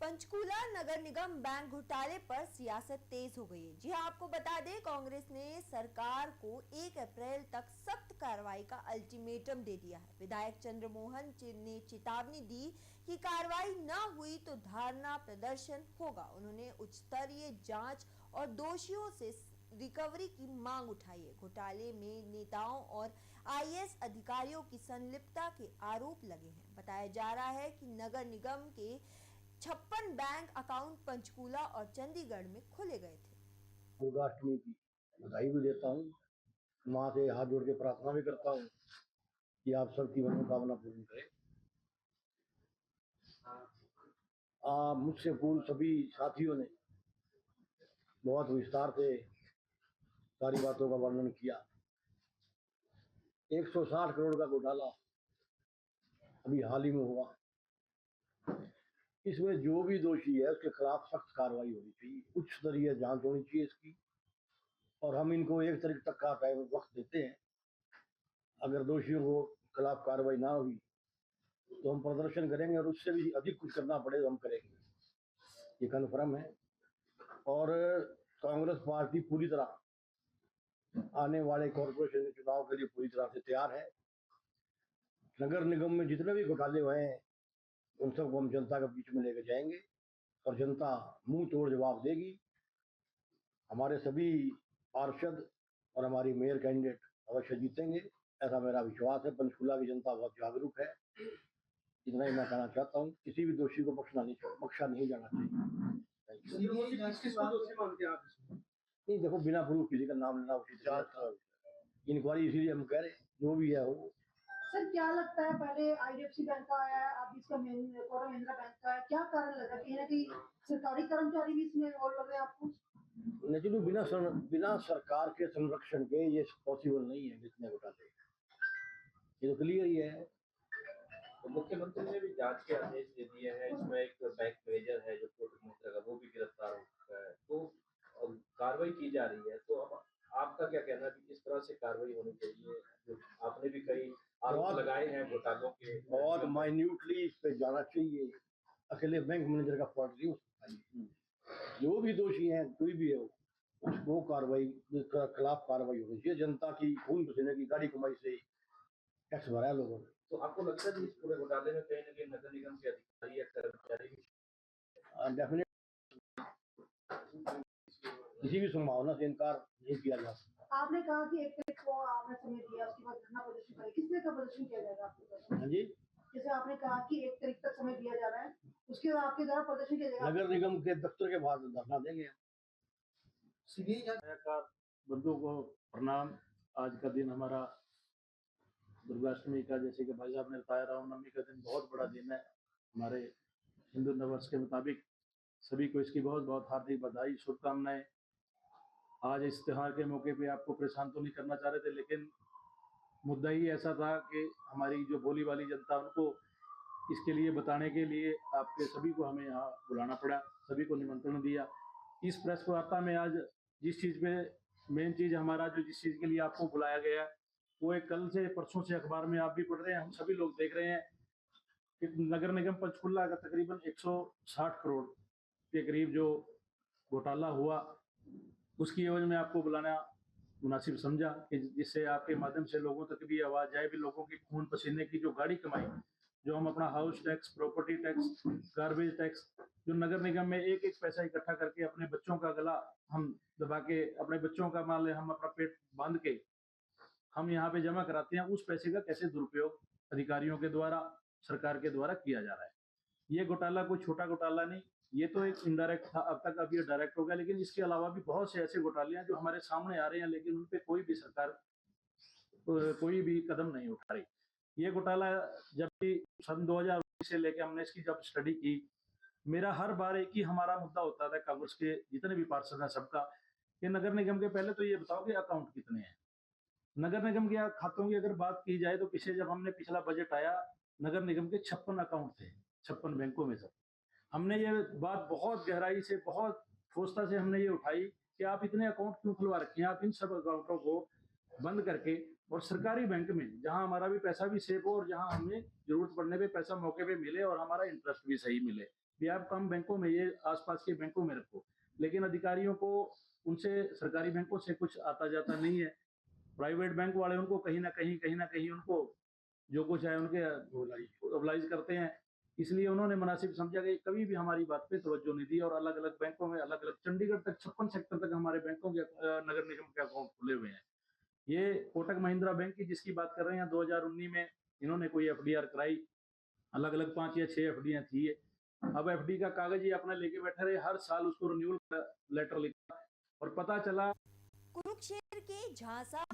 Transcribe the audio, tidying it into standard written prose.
पंचकूला नगर निगम bank घोटाले पर सियासत तेज हो गई है। जी हां, आपको बता दें, कांग्रेस ने सरकार को 1 अप्रैल तक सख्त कार्रवाई का अल्टीमेटम दे दिया है। विधायक चंद्रमोहन ने चेतावनी दी कि कार्रवाई न हुई तो धरना प्रदर्शन होगा। उन्होंने उच्च स्तरीय जांच और दोषियों से रिकवरी की मांग उठाई है। घोटाले में नेताओं और आईएएस अधिकारियों की संलिप्तता के आरोप लगे हैं। बताया जा रहा है कि नगर निगम के 56 बैंक अकाउंट पंचकूला और चंडीगढ़ में खोले गए थे। दुर्गाष्टमी की बधाई भी देता हूँ, माँ से हाथ जोड़ के प्रार्थना भी करता हूँ कि आप सबकी मनोकामना पूर्ण करें। मुझसे पूर्व सभी साथियों ने बहुत विस्तार से सारी बातों का वर्णन किया। 160 करोड़ का घोटाला अभी हाल ही में हुआ। इसमें जो भी दोषी है उसके खिलाफ सख्त कार्रवाई होनी चाहिए, उच्च स्तरीय जांच होनी चाहिए इसकी, और हम इनको 1 तारीख तक का टाइम वक्त देते हैं। अगर दोषियों को खिलाफ कार्रवाई ना हुई तो हम प्रदर्शन करेंगे, और उससे भी अधिक कुछ करना पड़े तो हम करेंगे, ये कन्फर्म है। और कांग्रेस पार्टी पूरी तरह आने वाले कॉर्पोरेशन के चुनाव के लिए पूरी तरह से तैयार है। नगर निगम में जितने भी घोटाले हुए हैं उन सबको हम जनता के बीच में लेकर जाएंगे और जनता मुंह तोड़ जवाब देगी। हमारे सभी पार्षद और हमारी मेयर कैंडिडेट अवश्य जीतेंगे, ऐसा मेरा विश्वास है। पंचकूला की जनता बहुत जागरूक है, इतना ही मैं कहना चाहता हूँ। किसी भी दोषी को बख्शा नहीं जाना चाहिए। नहीं, देखो, बिना प्रूफ किसी का नाम लेना उचित, इंक्वायरी इसीलिए हम कह रहे हैं, जो भी है वो। सर, क्या लगता है, पहले आईडीएफसी बैंक का आया है, अब इसका कोटक महिंद्रा बैंक का है, क्या कारण लगा कहीं ना कहीं सरकारी कर्मचारी भी इसमें इन्वॉल्व लग रहे हैं आपको? नहीं, बिना सरकार के संरक्षण के ये पॉसिबल नहीं है जितने घोटाले, ये तो क्लियर ही है। तो मुख्यमंत्री ने भी जांच के आदेश दे दिए हैं। इसमें एक बैंक मैनेजर है जो कोटक महिंद्रा का, वो भी गिरफ्तार हो चुका है, तो कार्रवाई की जा रही है। तो अब आपका क्या कहना है कि किस तरह से कार्रवाई होनी चाहिए? जो आपने भी कई आरोप लगाए हैं घोटालों के, बहुत माइन्यूटली इस पे जाना चाहिए। अकेले बैंक मैनेजर का फॉल्ट नहीं हो सकता, जो भी दोषी है कोई भी है उसको कार्रवाई खिलाफ कार्रवाई होनी चाहिए। जनता की खून पसीने की गाड़ी कमाई से टैक्स भरा है लोगों ने। तो आपको लगता है कि इस पूरे घोटाले में कहीं ना कहीं नगर निगम के अधिकारी या कर्मचारी भी डेफिनेट किसी भी संभावना से इनकार नहीं किया जा सकता। आपने कहा कि 1 तारीख को आपने समय दिया, उसके बाद धरना प्रदर्शन करें, किस तरह का प्रदर्शन किया जाएगा आपके? हाँ जी, जैसे आपने कहा कि 1 तारीख तक समय दिया जा रहा है, उसके बाद आपके द्वारा प्रदर्शन किया जाएगा? नगर निगम के दफ्तर के बाहर धरना देंगे। बंधुओं को प्रणाम। आज का दिन हमारा दुर्गाष्टमी का, जैसे कि भाई साहब ने बताया, रामनवमी का दिन बहुत बड़ा दिन है हमारे हिंदू नववर्ष के मुताबिक। सभी को इसकी बहुत बहुत हार्दिक बधाई, शुभकामनाएं। आज इस त्योहार के मौके पे आपको परेशान तो नहीं करना चाह रहे थे, लेकिन मुद्दा ही ऐसा था कि हमारी जो भोली वाली जनता, उनको इसके लिए बताने के लिए आपके सभी को हमें यहाँ बुलाना पड़ा, सभी को निमंत्रण दिया। इस प्रेस वार्ता में आज जिस चीज़ पे मेन चीज़ हमारा, जो जिस चीज़ के लिए आपको बुलाया गया है, वो एक कल से परसों से अखबार में आप भी पढ़ रहे हैं, हम सभी लोग देख रहे हैं कि नगर निगम पंचकुला का तकरीबन 160 करोड़ के करीब जो घोटाला हुआ, उसकी एवज में आपको बुलाना मुनासिब समझा कि जिससे आपके माध्यम से लोगों तक भी आवाज़ जाए, भी लोगों की खून पसीने की जो गाड़ी कमाई, जो हम अपना house tax, property tax, garbage tax, जो नगर निगम में एक एक पैसा इकट्ठा करके अपने बच्चों का गला हम दबा के, अपने बच्चों का मान ले हम अपना पेट बांध के हम यहाँ पे जमा कराते हैं, उस पैसे का कैसे दुरुपयोग अधिकारियों के द्वारा, सरकार के द्वारा किया जा रहा है। ये घोटाला कोई छोटा घोटाला नहीं, ये तो एक इनडायरेक्ट था अब तक, अब ये डायरेक्ट हो गया। लेकिन इसके अलावा भी बहुत से ऐसे घोटाले हैं जो हमारे सामने आ रहे हैं, लेकिन उन पे कोई भी सरकार कोई भी कदम नहीं उठा रही। ये घोटाला जब भी सन 2019 से लेकर हमने इसकी जब स्टडी की, मेरा हर बार एक ही हमारा मुद्दा होता था कांग्रेस के जितने भी पार्षद हैं सबका, कि नगर निगम के पहले तो ये बताओ कि अकाउंट कितने हैं। नगर निगम के खातों की अगर बात की जाए तो जब हमने पिछला बजट आया, नगर निगम के 56 अकाउंट थे 56 बैंकों में। सब हमने ये बात बहुत गहराई से, बहुत ठोसता से हमने ये उठाई कि आप इतने अकाउंट क्यों खुलवा रखे हैं, आप इन सब अकाउंटों को बंद करके और सरकारी बैंक में, जहां हमारा भी पैसा भी सेफ हो और जहां हमें जरूरत पड़ने पे पैसा मौके पे मिले और हमारा इंटरेस्ट भी सही मिले, भी आप कम बैंकों में, ये आसपास के बैंकों में रखो, लेकिन अधिकारियों को उनसे, सरकारी बैंकों से कुछ आता जाता नहीं है। प्राइवेट बैंक वाले उनको कहीं ना कहीं उनको जो कुछ है उनके ओबलाइज करते हैं। इसलिए उन्होंने मुनासिब समझा कि कभी भी हमारी बात पे तवज्जो नहीं दी और अलग अलग बैंकों में, अलग अलग चंडीगढ़ तक 56 सेक्टर तक हमारे बैंकों के नगर निगम के अकाउंट खुले हुए हैं। ये कोटक महिंद्रा बैंक की जिसकी बात कर रहे हैं, 2019 में इन्होंने कोई एफडीआर कराई, अलग अलग 5 या 6 एफडीआर थी। अब एफडी का कागज ये अपना लेके बैठे रहे, हर साल उसको रिन्यूअल लेटर लिखा और पता चला कुरुक्षेत्र के झांसा